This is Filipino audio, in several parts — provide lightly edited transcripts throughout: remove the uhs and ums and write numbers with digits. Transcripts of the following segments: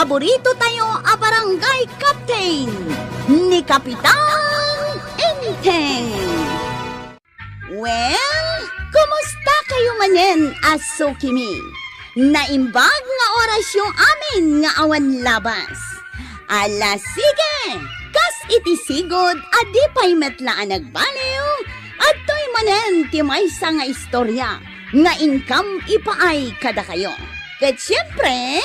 paborito tayo a barangay captain ni Kapitan Enteng. Well, kumusta kayo manen, Aso Kimi? Naimbag nga oras yung amin nga awan labas. Ala sige, kas itisigod adi pa'y metlaan nagbaliw at to'y manen ti maysa nga istorya nga income ipaay kada kayo. Ket siyempre,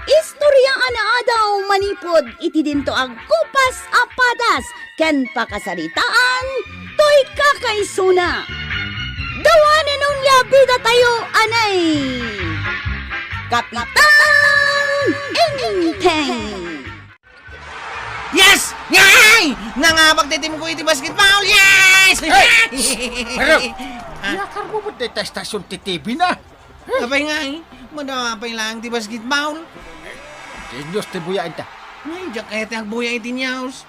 istorya ana adaw manipod iti dinto ang kupas apadas ken pakasaritaan to'y kakaisuna. Dawanan nung yabida tayo anay Kapitan Enteng. Yes! Yay! Nangapagtitim ko iti basketball! Yes! Pero, yakar mo mo dito stasyon ti TV na. Apay nga eh. Madapay lang ti basketball. Dinyos ti buya ita. Ay, diyak kaya ti agbuya iti niyaws.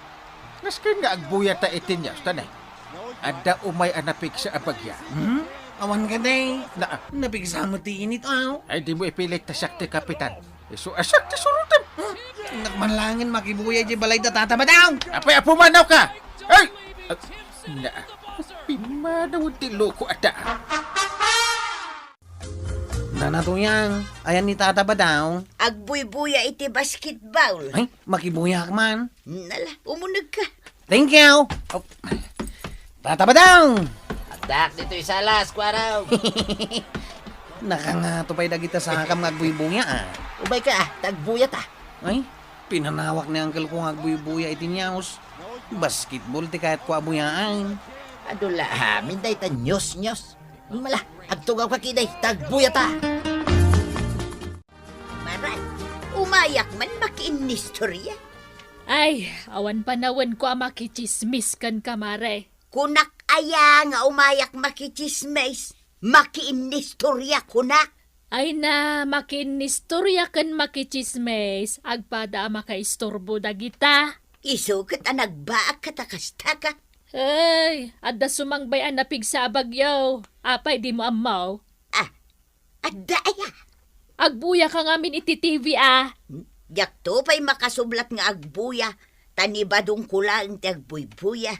Naskin nga agbuya ta itinyas, tanay. Ada umay anapik sa abagya. Awan ka day. Na, Napigsa mo ti init aw. ay di mo ipilit ta siyak ti kapitan. Iso asak ti surutan. Nakmanlangin makibuya di balay da tataba daw. Apay apumanaw ka! Ay! Na, pimanaw ti loko ata. Nanatuyang, ayan ni tataba daw. Agbuy-buya iti basketball. Ay, makibuya ka man. Nala, umunag ka. Thank you. Oh. Tataba daw. Adak dito isalas, kwaraw. Nakangato pa'y dagita sa hakam ngagbuy-buya ah. Ubay ka, tagbuyat ah. Ay, pinanawak ni uncle ko ngagbuy-buya iti niyaos. Basketball ti kahit ko abuyaan. Adula, minday ta nyos-nyos. Mala, agtugaw ka kiday, tagbuyat ah. Maran, umayak man makiinistorya. Ay, awan panawan ko ang makichismis kan kamare. Kunak aya nga umayak makichismes, makiinistorya kunak. Ay na, makinistorya kan makichismis, agpada makaistorbo dagita. Isukot ang nagbaak katakastaka. Ay, adda sumangbayan na pigsa bagyaw. Apay di mo amaw. Adda aya. Agbuya ka ngamin iti TV ah. Yakto pa'y makasublat nga agbuya, tanibadong kulang ti agbuy-buya.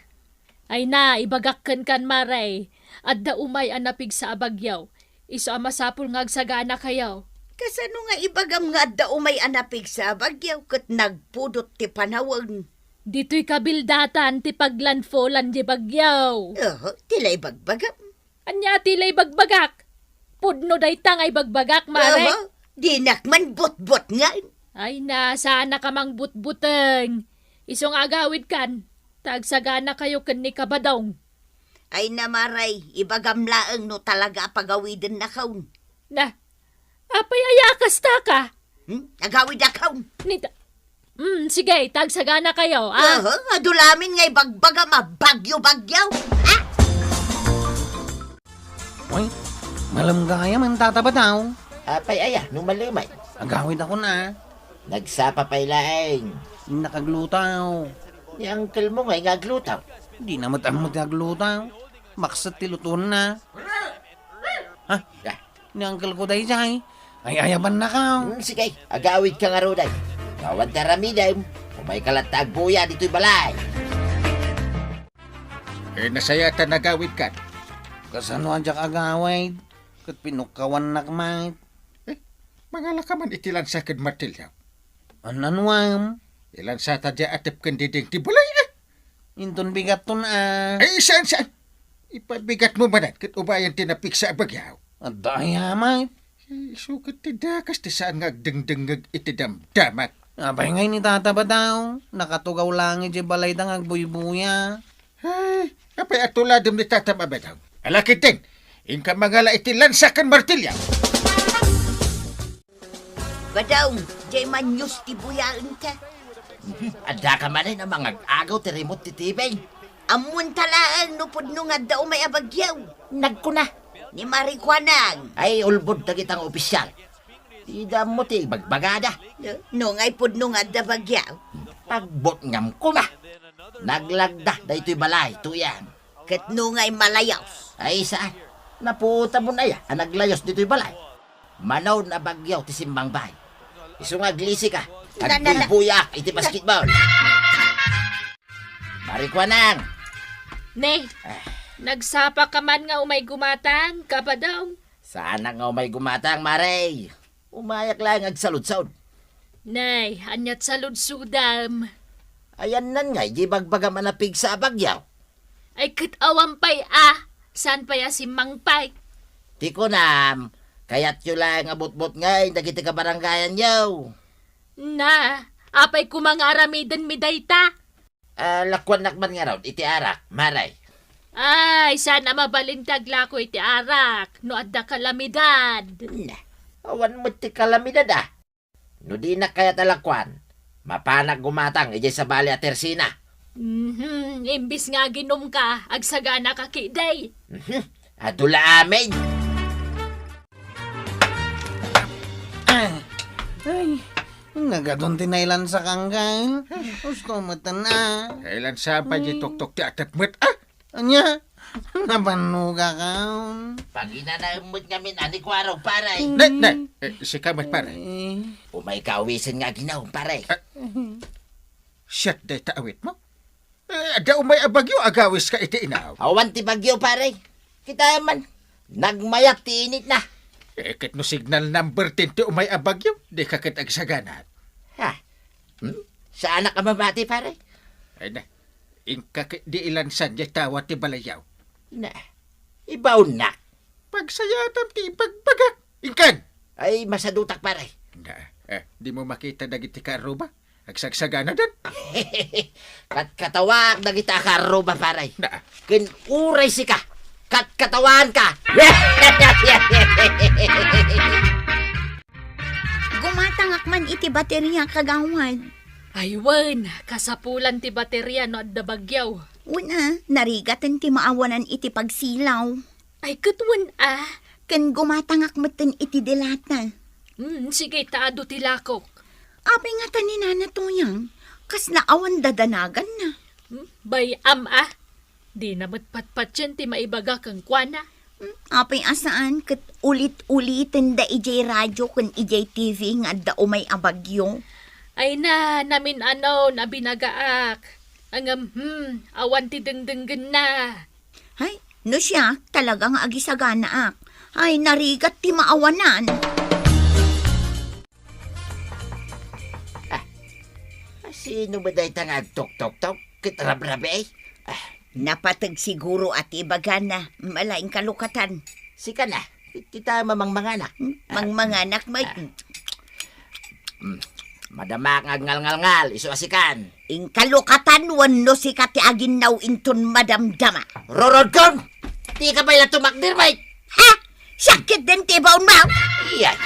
Ay na, ibagakkan kan maray. Adda umay ang napigsa bagyaw. Iso ang masapul nga agsagana kayaw. Kasano nga ibagam nga adda umay anapig sa bagyaw kat nagpudot ti panawag. Dito'y kabildatan ti paglanfolan di bagyaw. Tilay bagbagam. Anya tilay bagbagak. Pudno day tangay bagbagak, mare. Dinak man bot-bot nga. Ay na, sana ka mang butbuteng. Isong agawid kan. Tagsagana kayo kan ni kabadong. Ay namaray, ibagam laeng no talaga pagawidin na kaun. Na, apay ayakas ta ka. Agawid na kaun. Nita, sige, tagsagana kayo, ah. Adulamin nga'y bagbagam bagyo-bagyaw. Ay, malamgaya man tataba daw. Apay aya, nung malimay. Agawid ako na. Nagsapa pa'y laeng. Nakaglutaw. Ni uncle mo nga'y ngaglutaw. Di na matamot naglutaw. Maksat tiluton na. Ha? Ah, Ni uncle ko day jay. Ay ayaban na ka. sige, agawid ka nga roday. Kawan taramiday, umay kalat tagbuya dito'y balay. Nasaya ta nagawid ka. Kasano ang jak agawid? Kat pinukawan na kamay. Mga lakaman itilan sa kid martilya. Ananwam? Ilan sa ta di atip kan diding ti bulay Inton bigat ton ah. Ay, saan? Ipabigat mo manan kat ubayan tinapik sa abagyaw. At dayamay. Sukat ti dakas ti saan ngagdengdengag iti damdamat. Abay ngay ni tataba daw. Nakatugaw lang iti balay dang agbuy-buya. Ay, apay atuladom ni tatam abadaw. Alakit din, inka mangala iti lansakan martilya. Badaw, jay manyos ti buyaan ka. Ada ka man rin ang mga agaw ti remote ti TV. Amun talaan no pudno nga daw may abagyaw. Nagkuna. Ni Marikwanang. Ay, ulbod na kitang opisyal. Tida mo ti bagbagada. No ngay pudno nga da bagyaw. Pagbot ngam ko na. Naglagda da ito'y balay, tuyan. Kat no ngay malayaw. Ay, saan? Naputa mo na ya, ang naglayos dito'y balay. Manaw na bagyaw ti simbang bay. Iso nga glisi ka, Agbubuya iti basketball. Marikwanang. Ne, nagsapa ka man nga umay gumatang, kapadaw. Sana nga may gumatang, Maray. Umayak lang agsalud-salud. Nay, anyat sa ludsudam. Ayan nan nga, di bagbaga manapig sa bagyaw. Ay katawampay ah. San pa ya si Mangpay? Di ko nam, kaya't yun lang abot-bot ngay, dagiti ka baranggayan yaw. Na, apay kumangaramidan mi dayta. Lakwan nakman nga raw, iti arak, Maray. Ay, sana mabalintag lako iti arak. No adda kalamidad. Na, awan mo ti kalamidad ah. No di na kaya talakwan, mapanag gumatang, ijay sa bali at tersina. Imbis nga ginom ka, agsagana ka kiday. Adula amin. Ay, nagadon tinailan sa kanggan. Gusto mo na. Kailan sa pa di tok-tok ti atap met, ah? Anya, napanuga ka. Pag inanamot ngamin, ani ko araw, Paray. Si kamat pare. Umay kawisin nga ginaw, Paray. Shit, day taawit mo. Da umay abagyo, agawis ka iti inaw. Awan ti bagyo, Paray. Kita man, nagmayat ti init na. Kit no signal number 10 ti umay abagyo, di ka kit agsaganat. Ha? Saan ka mabati, Paray? Ay na, ingka kit di ilan san di tawa ti balayaw. Na, ibaw na. Pagsayatam ti pagbagak. Ingkan! Ay, masadutak, Paray. Na, di mo makita dagiti karo ba? Agsagsagana dan. Katawag na kita karo ba, Paray? Na, Kin uray si ka. Katawan ka. Gumatangak man iti baterya kagawan. Aywan, kasapulan ti baterya no adda bagyaw. Una, narigatan ti maawanan iti pagsilaw. Ay katwan ah. Ken gumatangak matan iti dilata. Sige, taado ti lakok. Apay nga taninana to yang, kas naawan dadanagan na. Bayam ah. Di na matpatpat yan ti maibaga kang kwana. Apay asaan kat ulit-ulitin da ijay radyo kun ijay TV nga da umay abagyo. Ay na, namin ano, na binagaak. Ang awan ti dengdenggen na. Hay, no siya talagang agisagana ak. Ay, narigat ti maawanan. Sino ba dahi tangag tok-tok-tok? Kitrabrabe eh? Napatag siguro at ibaga na malaing kalukatan. Sika na. Kita mamang manganak. Mangmanganak may Madama nga ngal-ngal-ngal. Iso asikan. ing kalukatan wano si kati agin naw inton madamdama. Rorod kon! Di ka ba ila tumakdir, mate? Ha? Sakit din tibaw mo? Iyan.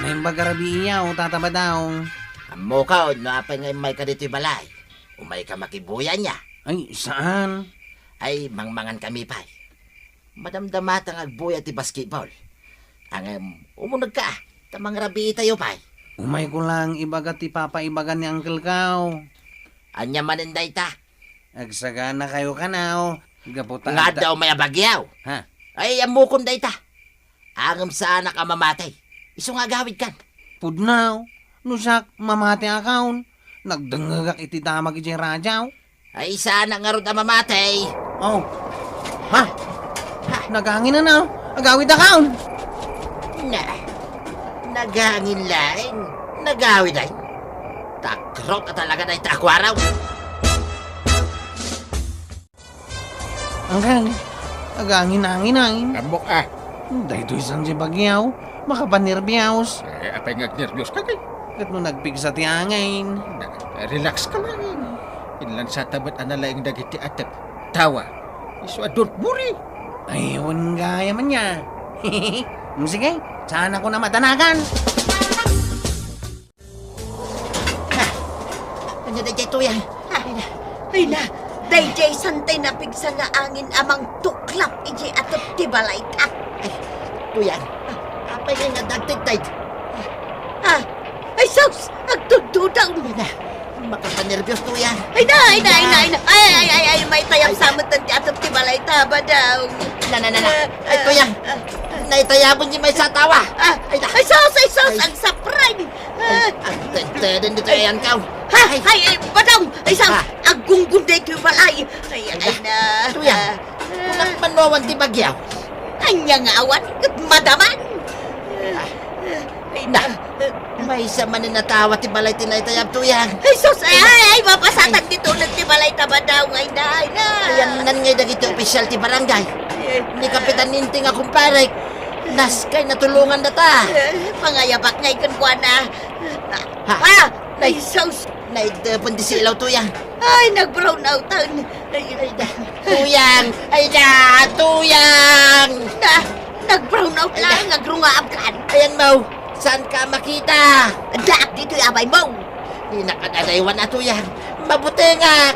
May bagarabi iyaw, tataba daw. Amo ka, no apay ngay may ka dito balay. Umay ka makibuya niya. Ay, saan? Ay, mangmangan kami pa. Madamdamat ang agbuya ti basketball. Ang umunag ka, tamang rabi tayo pa. Umay ko lang ibagat ti papaibagan ni Uncle Kao. Anya maninday ta. Agsagana kayo kanaw. Gaputan Nga daw may abagyaw. Ha? Ay, amukon day ta. Angam sa anak ang mamatay. Iso nga gawid kan. Pudnaw. Nusak, mamati akaun. Nagdangagak iti damag iti radyaw. Ay, sana nga ron ang mamatay. Oh. Ha? Nagangin na na. Agawid akaun. Na, nagangin laing. Nagawid ay. Takrot at talaga na itakwaraw. Uncle, agangin-angin-angin. amok ah. Dahito isang si bagyaw. Makapanirbiyaws. Apay ngagnervyos ka kay. Kat no nagpigsa ti angin. Relax ka lang. Inlan sa tabat analaing dagiti atap. Tawa. Iso don't worry. Ayun gaya man niya. Sige, saan ako na matanagan? Ano na dito yan? Ay na, dayjay santay na pigsa nga angin amang tuklap iji atop ti balay ta. Tuyan. Apay nga nga dagtitay. Ay sus, agtududaw. Makakanervyos tuyan. Ay na, may tayang samot ng ti atop ti balay ta ba daw. Na. Ay tuyan. Naitayabon niyo may satawa. Ay sus, ang sapray. Ang tagtadan dito yan, kaw. Ha? Ay, badong! Ay, sa Ha? agunggunday ko yung balay. Ay, na. Tuyang, kung manowan ti bagyaw. Anya nga awan, madaman. Ay na, may isa man na natawa ti balay tinaytayab tuyang. Ay, sus! Ay, mapasatan dito nagtibalay tabadaw ngay na. Ay, na. Ayan nan ngay dagiti opisyal ti barangay. Ni Kapitan Ninting a kumparek. Naskay natulungan na ta. Pangayabak ngay kan kuha na. Ha? Ha? Ay, sus! Naidapon di silaw tuyang. Ay, nag-brown outan. Ay, Tuyang! Ay na! Tuyang! na. Nag-brown out lang, nagrungaab kan. Ayan mo, saan ka makita? Daak dito yung abay mo. Di nakadadaywan na tuyang. Mabuti nga.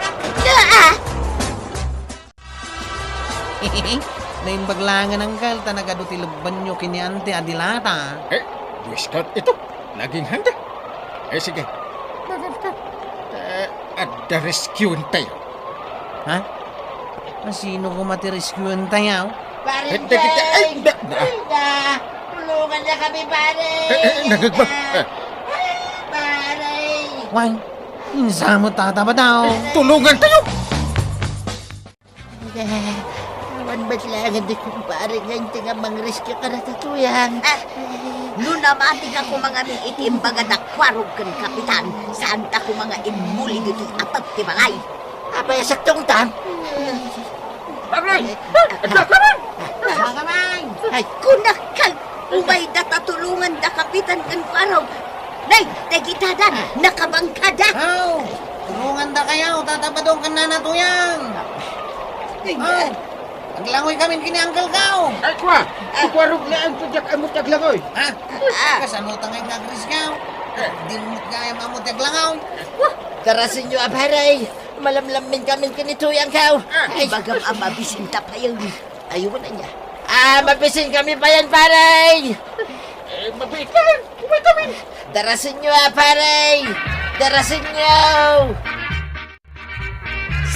Naimbaglangan angkal, tanagado ti lubban nyo kini Ante Adilata. Boy Scout ito. Laging handa. Sige. Magan ka. At rescue tayo. Ha? Sino ko matirescuean tayo? Pare Ay, ay, Jay! na. Tulungan niya kami, pare! Nagagbag. Pare! Why? Insa mo tataba daw. Tulungan tayo. Awan ba't lang hindi kong pare ngayon tinga mang rescue ka na tatuyang? Nunamati ka ko mga itim bagadak kwarog kan kapitan. Saan ta ko mga imuli dito atat ti balay. Abay, saktong tan. Ay, Kunak kang umay datatulungan da kapitan kan kwarog. Nay, nagitadan, nakabangkada. Aw! Tulungan da kayo, tatabadong ka na natuyang. Aw! Aglangoy kami kini Uncle Kao. Ay, kwa. Kwarog na ang tudyak amot aglangoy. Ha? Kasanutan ngay nagris kao. Di mo kaya mamot aglangaw. tarasin nyo, aparay. Malamlamin kami kinituyang kaw. Ay, bagam ang mabisinta pa yun. Ayun na niya. Mabisin kami pa yan, paray! Mabikan. Kumay kami. Darasin nyo, paray! Darasin nyo!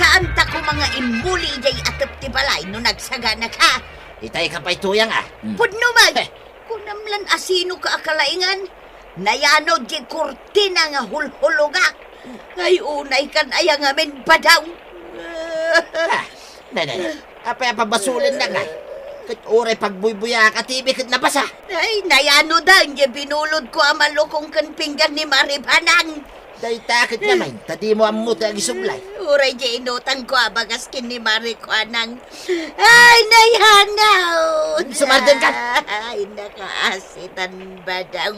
Saan ta ko mga imuli jay atap ti balay no nagsagana ka? Itay ka pa'y tuyang, Pudno man, kunamlan asino ka akalaingan? Nayano di kurtina nga hulhulugak. Ay unay kan ayang amin pa daw. Nanay, apay pabasulin na nga. Kat oray pagbuybuya ka, tibi kat nabasa. Ay, nayano daw, di binulod ko ang malukong kan pinggan ni Maribanang. Day takit naman, tadi mo ang muta ang isublay. Uray di inutang ko abagas kin ni Maribanang. Ay, nayanaw. Sumardan ka. Ay, nakaasitan ba daw?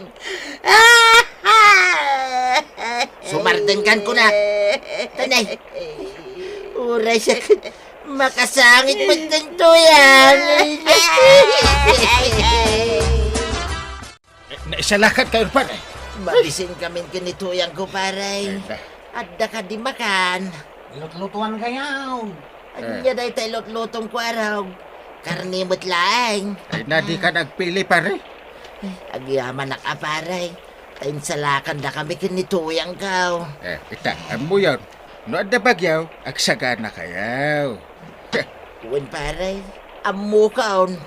Sumardan ko na. Tanay. Uray siya makasangit mo tanto yan. Naisalakat kayo pa. Mabisin kami kinituyang ko, paray. Adda ka di makan. Lut-lutuan kayo. Anya day tayo lot-lotong kwaraw. Karnimot lang. Ay, nadi ka nagpili pare. Agyaman na ka, paray. Tayin salakan na kami kinituyang ka. Ita, amo yun. No ada bagyaw, agsagana kayaw. Uwan, paray. Amo kaon.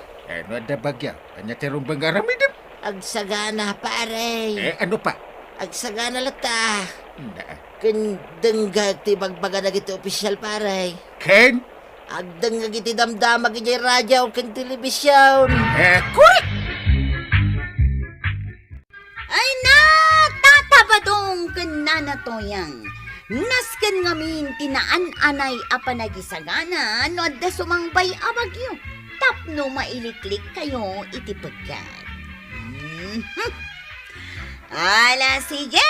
No ada bagyaw, anya tirong bangaramidip. Agsagana, paray. Ano pa? Agsagana lata. Na. Kendengga ti bagbaga na giti opisyal, paray. Ken? Agdengga giti damdamag giti radyo ken telebisyon. Correct! Ay na, tatabadong kan nanatoyang. Nasken ngamin tinaan-anay apanagisagana no adda sumangbay abagyo. Tapno mailiklik kayo iti pagkat. Ala sige,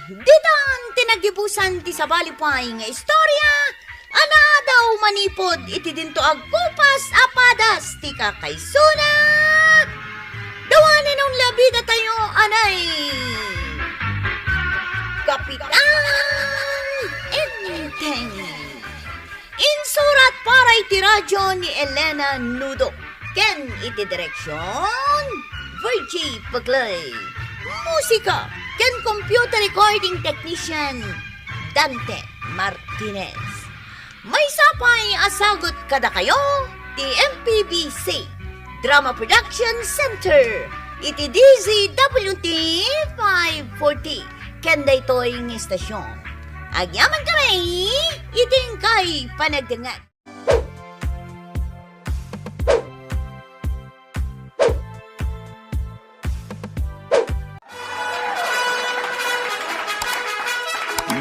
ditan tinagibusan ti sabalipay nga istorya. Ana daw manipod iti dinto agkupas apadas ti kakaysuna. Dawanin ang labida tayo, anay. Kapitan Enteng. Insurat para iti radyo ni Elena Nudo. Ken iti direksyon, Virgie Paglay. Musika, ken computer recording technician, Dante Martinez. May sapay asagot kada kayo, ti MPBC Drama Production Center. iti DZWT 540. Kanda ito'y ng istasyon. Agyaman kami, iting kay panagdangat.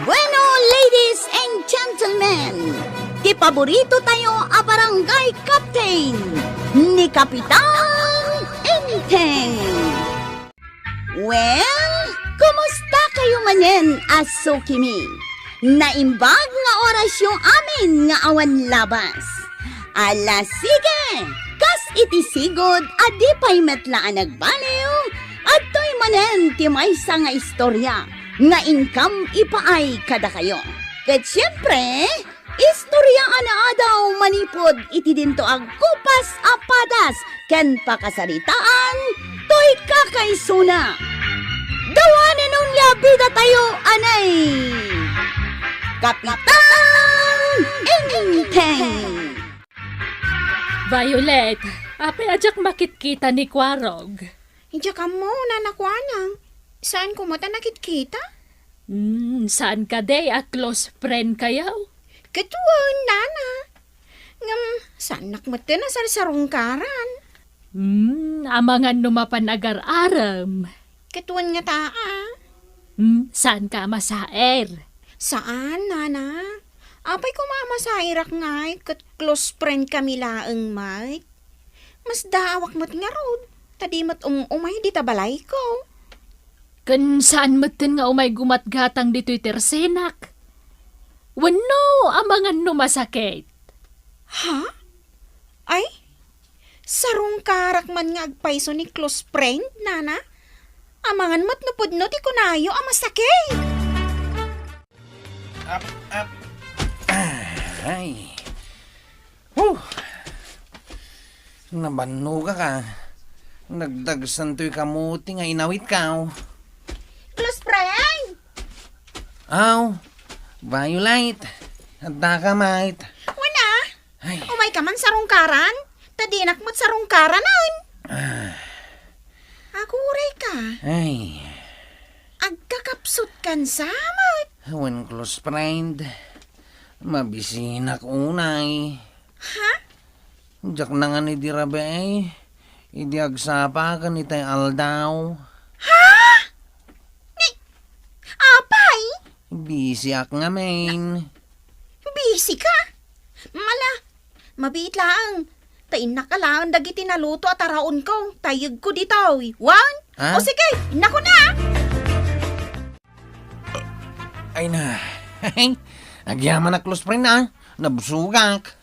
Bueno, ladies and gentlemen, ti paborito tayo a barangay captain ni Kapitan Enteng. Well, kumusta kayo manen, Aso Kimi? Naimbag nga orasyon amin nga awan labas. Ala sige, kas iti sigod adi pa'y metlaan nagbaliw at to'y manen ti maysa nga istorya nga income ipaay kada kayo. Ket siyempre, istorya ana adaw manipod iti dinto ag kupas apadas ken pakasaritaan to'y kakaisuna. Dawanan nung labida tayo anay. Kapitan Enteng. Violet, apay ajak makitkita ni Kwarog. Hindi ka mo, nanakwanang. Saan ko mata nakikita? Saan ka day a close friend kayaw? Katuan, nana. Ngam, saan nakmata na sa sarungkaran? Amangan numapan agar-aram. Katuan nga taa. Saan ka masaer? Saan, nana? Apay ko mamasahirak ngay, kat close friend kami laang, Mike. Mas daawak mat nga rod. Tadi mat umay di tabalay ko. Kan saan matin nga umay gumatgatang dito'y tersenak? Wano, amangan numasakit. Ha? Ay? Sarungkarak man nga agpaiso ni close friend, nana? Amangan mat nupod no ti kunayo amasakit. Ay. Nabano ka. Nagdagsan to'y kamuti nga inawit ka. Close friend! Aw, Violet. Handa ka, mate. Wana? Ay. Umay ka man sarungkaran? Tadinak mo't sarungkaranan. Ako uray ka. Ay. Agkakapsut kan samot. When close friend. Mabisinak unay. Ha? Jak na nga ni Dirabe. Idi agsapa ka ni tay aldaw. Apay? Busy ak nga main. Busy ka? Mabiit lang. Tain na ka lang, dagiti naluto at araon ko. Tayag ko dito. Wan? Ha? O sige, nako na. Ay na. Nagyaman na close friend na. Nabusugak.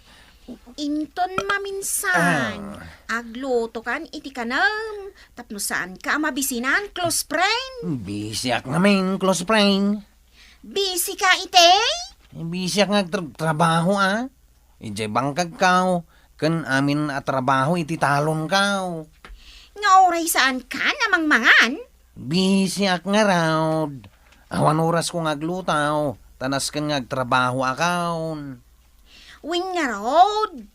Inton maminsan. Agluto kan iti kanam. Tapno saan ka mabisinan, close friend? Busy ak nga main, close friend. Busy ka ite? Busy ak nga trabaho Ije bangkag kaw. Kan amin at trabaho iti talon kaw. Nga oray saan ka namang mangan? Busy ak nga raw. Awan oras kong aglutaw. Tanas kan nga agtrabaho akaw. Wing nga road.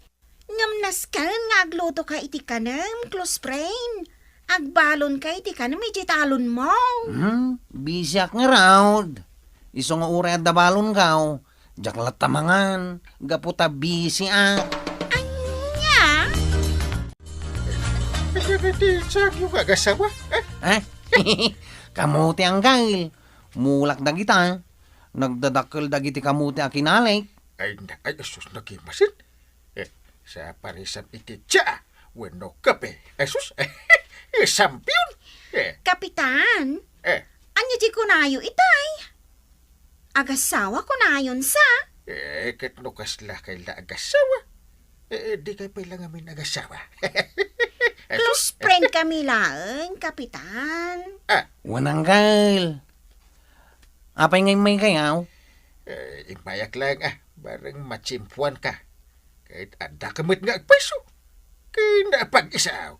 Ngamnas ka nga agluto ka iti kanam, close friend. Agbalon ka iti kanam, iti talon mo. Busy ak nga raw. Iso nga uray at dabalon kaw. Jaklat tamangan. Gaputa busy ak. Anya? Saan yung kagasawa? Kamuti ang gail. Mulak da kita. Nagdadakkel da giti kamuti akinalik. Ay, asus, nagimasin. Sa parisan iti tsa, wano kape. Asus, sampyon. Kapitan, Eh, anya di kunayo itay? Agasawa kunayon sa? kat no kasla kay la agasawa. Di kay pailang amin agasawa. Close friend kami lang, kapitan. Wanang gail. Apay ngay may kayaw? Imayak lang bareng machimpuan ka. Kahit anda kamit nga agpaso. Kaya napag-isaw.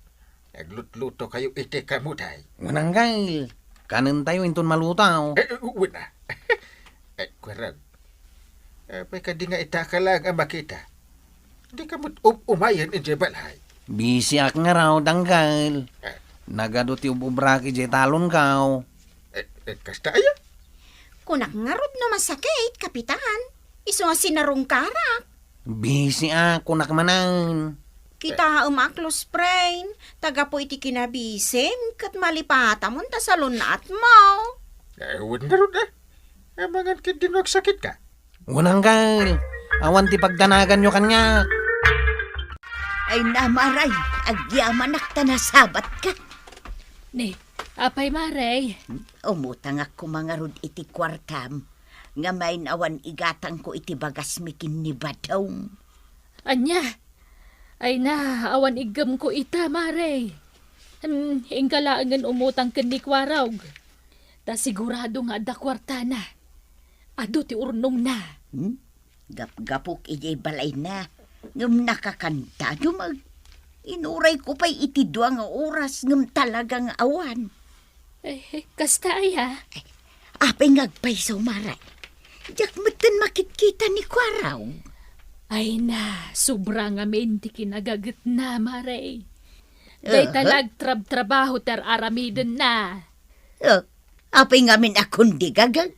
Naglutluto kayo iti kamuday. Wanang gail. Kanin tayo inton malutaw. Wala. Kwarag. Apay ka di nga itaka lang ang makita. Di ka mo't umayan in balay. Busy ak nga raw, danggal. Nagado ti ubraki jay talon kaw. Kasta aya. Kunak nga rod na masakit, kapitan. Iso nga sinarong karak. Busy ako nakmanan. Kita close friend. Taga po iti kinabisim. Kat malipata mo ta salon na at mo. Huwag na ron Amangan ka din sakit ka. Unang kay. Awan ti pagdanagan nyo kanya. Ay namaray, agyaman nakta na sabat ka. Ni, apay maray. Umutang ako mga rod iti kwartam. Nga may awan igatang ko iti bagas mikin ni Badong. Anya, ay na, awan igam ko ita, maray. Ingkalaangan umutang ken ni Kwarog. Ta sigurado nga da kwarta na. Ado ti urnong na. Gap-gapok ijay balay na. Ngam nakakanta dumag. Inuray ko pa'y iti dua nga oras ngam talagang awan. Kasta ay ha? Apay ngagpay sumaray. Diyak matan makitkita ni Kwaraw. Ay na, sobrang amin ti kinagagat na, maray. Day talag trabaho ter aramiden na. Apay ngamin akong di gagag.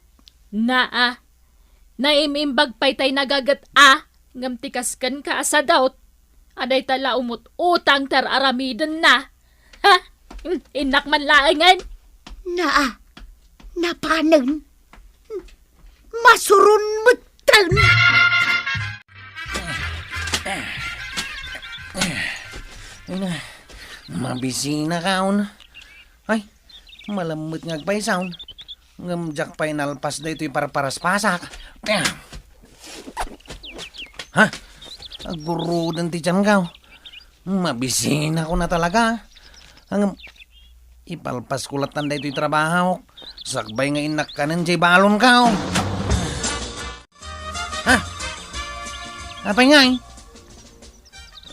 Na naimimbag pa'y tay nagagat ngam tikaskan ka sa daot. Aday tala umut utang ter aramiden na. Ha? Inak man laangan. Napanang. Masurun mutan. Ay na. Mabisina kaon. Ay, malamot ngagpay sound. Ngamjak pa'y nalpas na ito'y paraparas-pasak. Ha? Agurudan ti tiyan ka. Mabisina ko na talaga. Ang ipalpas ko latan da ito'y trabaho. Sakbay nga inak ka ng jay balon ka. Ha? Apay nga eh.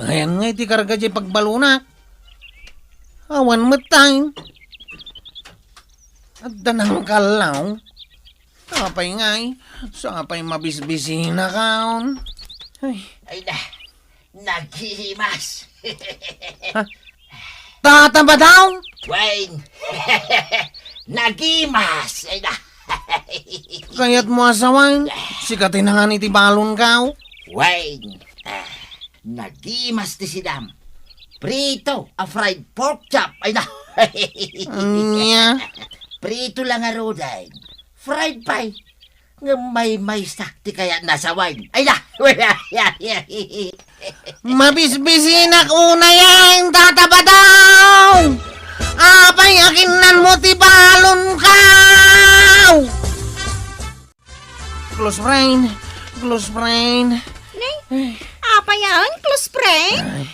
Ayan nga iti karga jay pagbalunak. Awan matay. At danang kalaw. Apay nga eh. Sa apay mabisbisina kaon. Ay na, naghihimas. Tatamba daw? Wayne, nagimas. Ay na. Kaya't mo asawan. Sikatin na nga ni tibalon ka. Wayne, nagimas ti sidam. Prito, a fried pork chop. Ay na. Anya? Prito lang nga roday. Fried pie. Nga may sakti kaya nasa wine. Ay na. Mabisbisina ko na yan. Tataba daw. Apay akinan mo tibalon ka. Close friend. Close friend. Apa yan, close friend?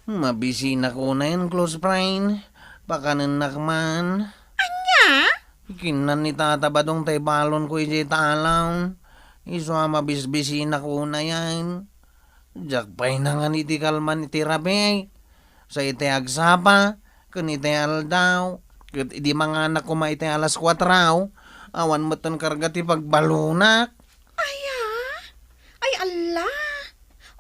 Mabisina ko na yan, close friend. Pakanan nakman. Anya? Kinan ni Tata Badong tay balon ko ijay talaw. Iso mabisbisina ko na yan. Jakpay na nga ni ti kalman iti rabe. Sa iti agsapa, kun iti aldaw. Kat idi mga anak ko iti alas 4. Awan matan karga ti pagbalunak. Ay, Allah.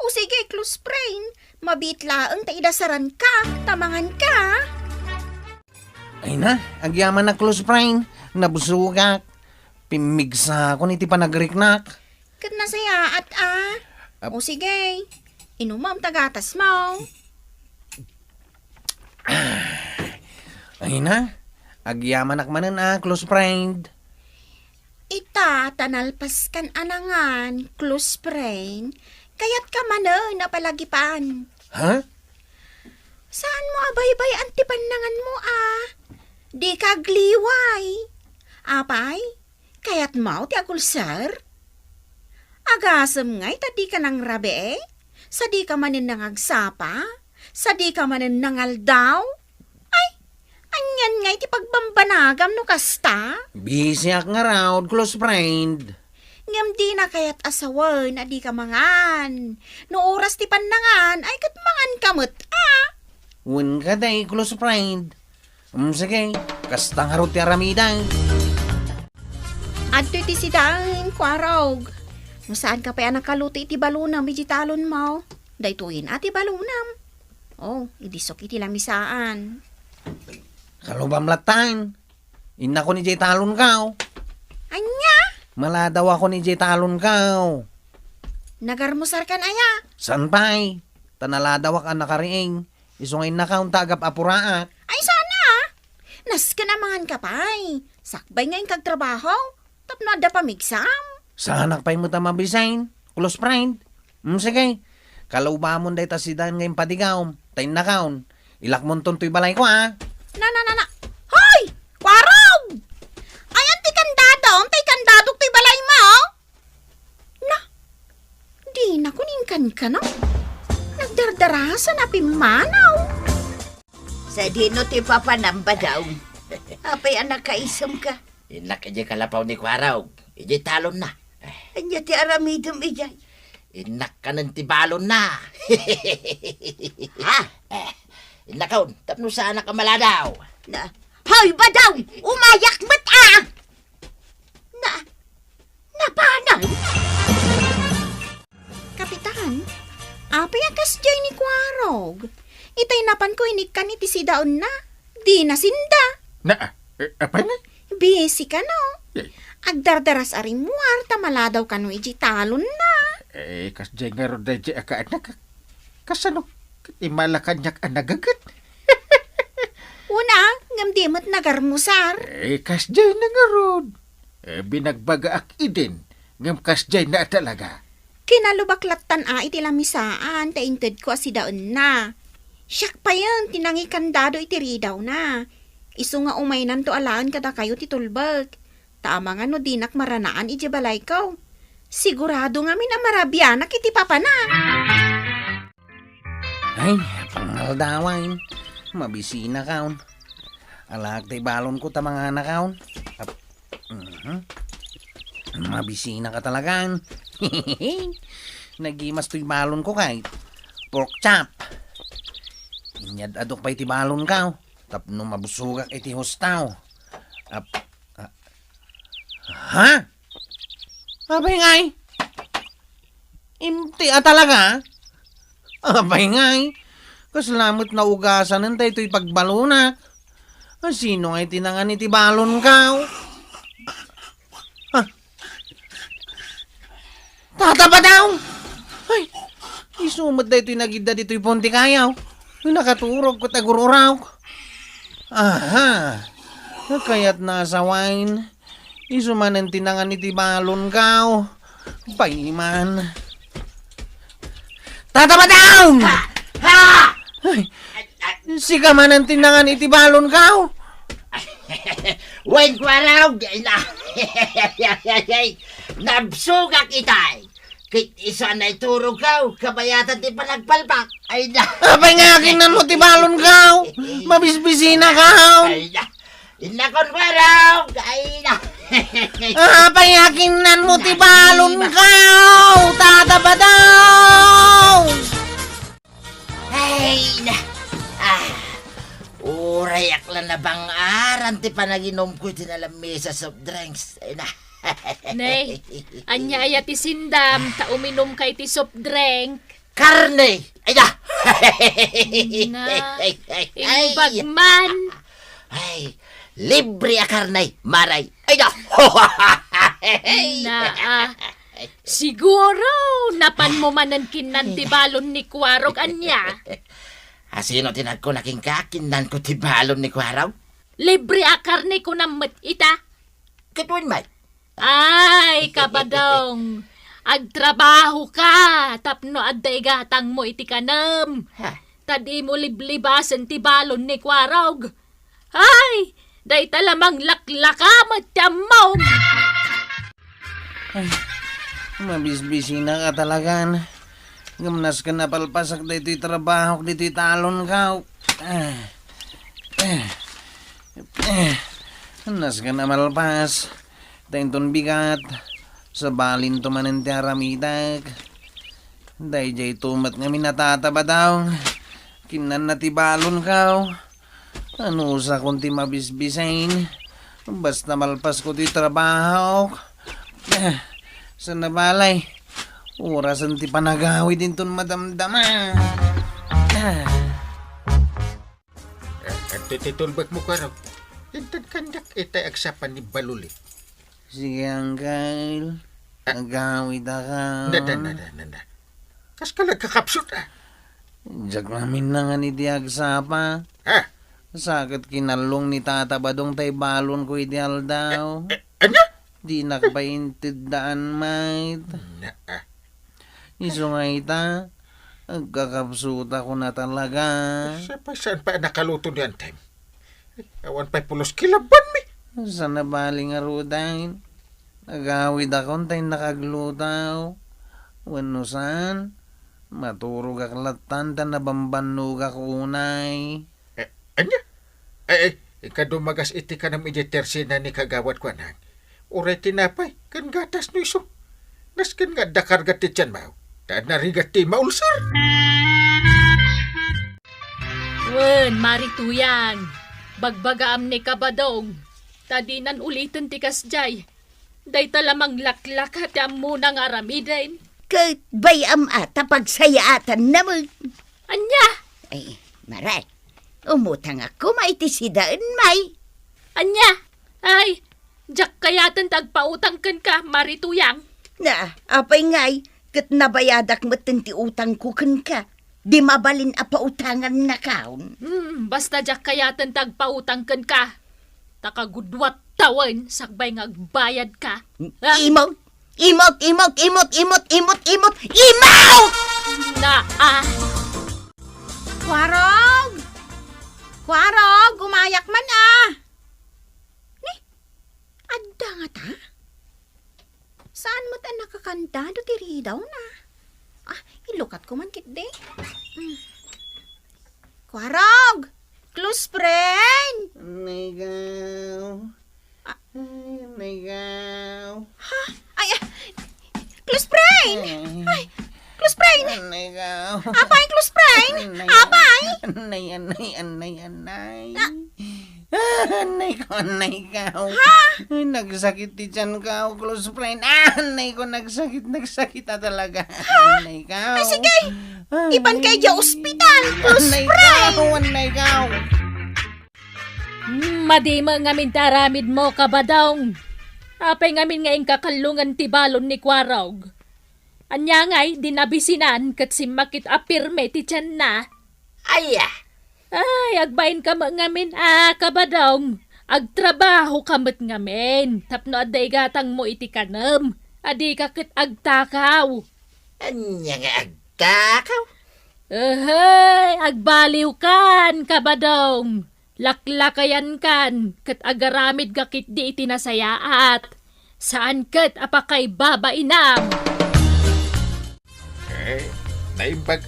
O sige, close friend. Mabitlaang taidasaran ka, tamangan ka. Ay na, agyaman na close friend. Nabusugak. Pimigsa ko niti panagriknak. Kat nasaya at O sige, inumam tagatas mo. Ay na, agyaman nakmanan close friend. Ita, tanalpas kan anangan, close friend. Kayat ka man napalagipan. Ha? Saan mo abay-bay antipanangan mo Di ka gliway. Apay, kayat mo ti agulsar? Agasam ngay, tadi ka nang rabe? Sadi ka manin nangagsapa? Sadi ka manin nangaldaw? Ay, anyan ngay ti pagbambanagam no kasta? Busy ak nga raw, close friend. Ngam di na kayat asawan, adi ka mangan. No oras ti panangan, ay kat mangan kamot, Wen ka day, close friend. Sige, kastang harot ti aramiday. Adto ti sidang, kwarog. Masaan ka pa anak kaluti iti balunam, bijitalon mo. Daytuin ati balunam. Oh, idisok iti lamisaan. Kalubam latan. Ina ko ni Jay talon kao. Anya, Maladaw ako ni Jay talon kao. nagarmusar kan aya. San pay? Tanaladaw ka nakariing. Isungay na kaong tagap apuraat. Ay sana. Nas ka naman ka pay. Sakbay ngayon kag trabaho. Tapno ada pamigsam. Sanak pa'y mo tamabisain. Close friend. Sige. Kalubamon day tasidan ngayon padigawm. Tayin na kaon. Ilakmon to'y balay ko Na. Hoy! Kwarog! Ayan ti kandado. Tay kandado ti balay mo. Na. Di na kuningkan ka no. Nagdardarasan na pimanaw. Sa dino ti papanamba daw. Apay anak kaisam ka. Inak ije kalapaw ni Kwaraw. Ije talon na. Anya ti aramidom ijay. Inak ka ng tibalon na. Ha? Inakaw, tapno sana ka maladaw. Na. Hoy ba daw? Umayak ba't Napanay? Kapitan, apay akas jay ni Kwarog. Itay napan ko inikan iti si daon na. Di na sinda. Apa na? Busy ka no. Agdardaras arimuar tamaladaw ka no iji talon na. Kas jay nga ro day jay ka anak. Kasano? Imala kanyak anagagat. Una, ngam di mo't nagarmusar. Kas jay na nga rod. Binagbaga ak idin. Ngam kas jay na talaga. Kinalubaklatan iti lamisaan, tainted ko si daon na. Siyak pa yan, tinangikan dado iti ridaw na. Isu nga umainan to alaan kada kayo titulbag. Tama nga no dinak maranaan iti balay ko. Sigurado nga minamarabianak iti papa na. Ay, pangaldawain. Mabisina kaon. Alag tay balon ko ta mga anak kaon. Mabisina ka talagaan. Nagimas to'y balon ko kahit. Pork chop. Inyad adok pa iti balon ka. Tapno mabusugak iti hostaw. Ha? Abay ngay? Imti talaga? Abay ngay? Kaslamot na ugasan ng tayo ito'y pagbalunak. Sino ngay tinangan iti balon ka? Tataba daw! Ay, isumad na ito'y nagida dito'y ponti kayaw. Nakaturog ko tagururaw. Aha, kaya't nasa wine. Isuman ang tinangan iti balon ka. Paiman. Tataba daw! Ay, sika man ang tinangan iti balon ka. Wen Kwaraw, nabsugak itay. Kit isa na iturog ka, kabayatan ti palagpalpak. Ay na. Abay nga kinan mo ti balon ka. Mabisbisina ka. Ay na. Inakon Kwaraw. Ay na. Abay nga kinan mo ti balon ka. Tataba daw. Ay na. Urayak lang na bang aran ti panaginom ko tinalamisa soft drinks. Ay na. Nay, anya aya ti sindam, ta uminom kay ti soft drink. Karne! Ay na! Na, imbagman. Ay, libre a karne, maray. Ay na! Na, siguro, napan mo manan kinan ti balon ni Kwarog anya. Sino tinag ko naking kakinan ko ti balon ni Kwaraw? Libre a karne ko namat ita. Katuin may. Ay, kabadong. Agtrabaho ka, tapno adday gatang mo iti kanam. Ha? Tadi mo liblibasan ti balon ni Kwarog. Ay, day talamang laklakamat tiyamaw. Ay, mabisbisina ka talagan. Gamnas ka na palpasak da ito'y trabaho, dito'y talon ka. Nas ka na malpas. Tainton bigat. Sa balin tumanan ti aramidag. Day jay tumat nga minatataba daw. Kinan na ti balon ka. Ano sa kung ti mabisbisain. Basta malpas ko ti trabaho. Sa nabalay. Orasan ti panagawi din ton madamdama. Titulbak mo ka raw. Hintad kandak itay agsapan ni Baluli. Sige, Uncle. Nagawid ka. Nanda. Kas ka nagkakapsut Diyak namin na nga ni Diagsapa. Ha? Sakit kinalong ni Tata Badong tay balon ko ideal daw. Ano? Di nakapaintid daan, mate. Iso nga ita, agkakapsuta ko na talaga. Saan pa nakaluto niyan time? Awan pa'y pulos kilaban mi. Saan na baling arudain? Nagawid akong tay nakaglutaw. Wano saan? Maturog aklatan ta nabambanog akunay. Anya? Ikadumagas iti ka ng iditersi na ni kagawad ko nang. Uray tinapay, kan gatas no iso. Naskin nga dakargat ti tiyan mau. Daan narigat ti maulsar. Wen, marituyang. Bagbagaam ni Kabadong. Tadinan ulitin ti kasjay. Day talamang laklak hati ang munang aramidain. Kat bayam ata pagsayaatan naman. Anya? Ay, maray. Umutang ako maitisidaan, may. Anya? Ay, jak kayatan tagpautang kan ka, marituyang. Na, apay ngay, kat nabayadak matin ti utang ko kan ka. Di mabalin apa utangan na kaon. Basta jak kayatan tagpautang kan ka. Takagudwat tawan, sakbay ngagbayad ka. Ha? Imot! Na, Kwarog, gumayak man Ni, adda nga ta? Saan mo ta nakakanta do tiri daw na? Ilukat ko man kit de. Kwarog! Close friend! Nagaw. Nagaw. Ay, close friend! Close friend! Nagaw. Apay, close friend! Apay! Anay. Anay ko. Nagsakit ti tiyan ka, close friend. Anay ko, nagsakit na talaga. Anay ka. Sige! Iban kay di ospital! Close friend! Anay ka. Madima ngamin taramid mo, Kabadong. Apay ngamin nga kakalungan ti balon ni Kwarog. Anya ngay, dinabisinan kat si makit apirme ti tiyan na. Aya! Ay, agbayin ka mo ngamin, Kabadong. Agtrabaho kamot ngamin. Tapno aday gatang mo iti kanam. Adi kakit agtakaw. Anya nga agtakaw? Agbaliw kan, Kabadong. Laklakayan kan, kat agaramid kakit di itinasayaat. Saan kat apakay babainam? Naimbag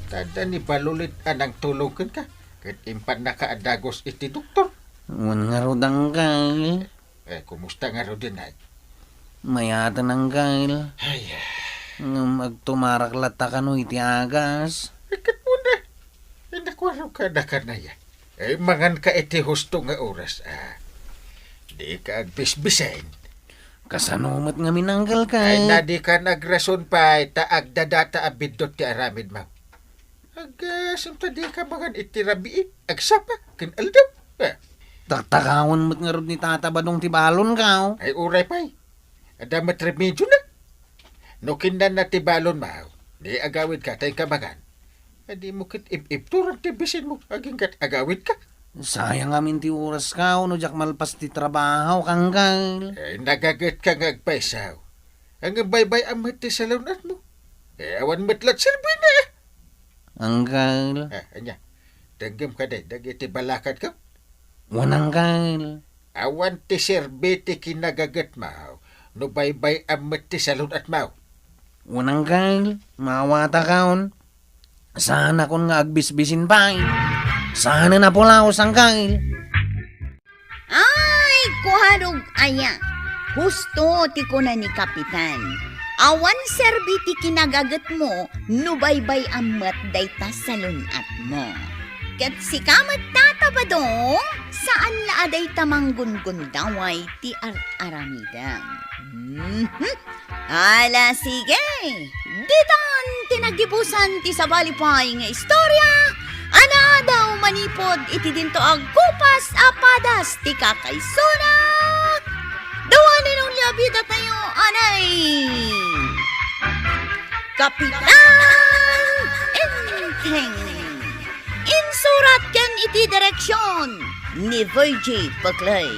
tada ni Balulit anang tulugan ka. Kat impan nakaadagos iti doktor. Wan nga rodang kail. Kumusta nga ro din ay? Mayatan ang kail. Ay, Magtumarak lata ka no iti agas. ikat mo na. Nakwaraw ka na ka na yan. Mangan ka iti husto nga oras. Di ka agbisbisain. Kasanomat nga minanggal ka. Ay nadi ka nagrason pa taag dadata abidot ti aramid mo. Simta di ka mangan iti rabiit. Agsapa, kinaldaw. Taktakawon mo't nga rod ni Tata Badong ti balon ka. Ay uray pa'y. Adamat remedyo na. Nukindan na ti balon mo. Di agawid ka tayo kabagan. Di mo kit ip-ip-turang tibisin mo. Aging kat agawid ka. Sayang amin ti oras ka. No jak malpas ti trabaho kang kail. Nagagat ka nga agpaisaw. Ang baybay amat ti salunat mo. Awan matlat silbi na. Ang kail. Anya. Dagam ka day. Dagiti balakad ka. Wanang kail. Awan ti serbi ti kinagagat mo. No baybay amat ti salunat mo. Wanang kail. Mawata kaon. Sana kon nga agbisbisin pa. Sana na pulaos ang kail. Ay, kuharog aya. Husto ti ko na ni Kapitan. Awan serbi ti kinagagat mo, nubaybay amat dayta sa lunat mo. Kat si kamat tatabadong, saan laaday tamanggun-gun daway ti aramidam. Ala, sige. Ditan tinagibusan ti sabalipay nga istorya, Ana daw manipod iti dinto ang kupas apadas ti kakaysona. Dawanin ng labida tayo, anay. Kapitan Enteng. Insurat ken iti direksyon ni Virgie Paclay.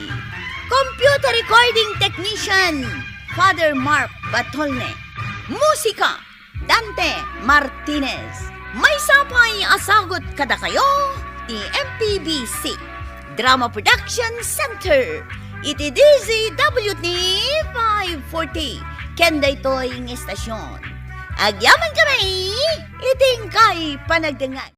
Computer recording technician Father Mark Batolne. Musika Dante Martinez. May sapay asagot kada kayo ti MPBC Drama Production Center iti DZWT 540 Kenday Toy ng estasyon. Agyaman kami iting kay panagdangan.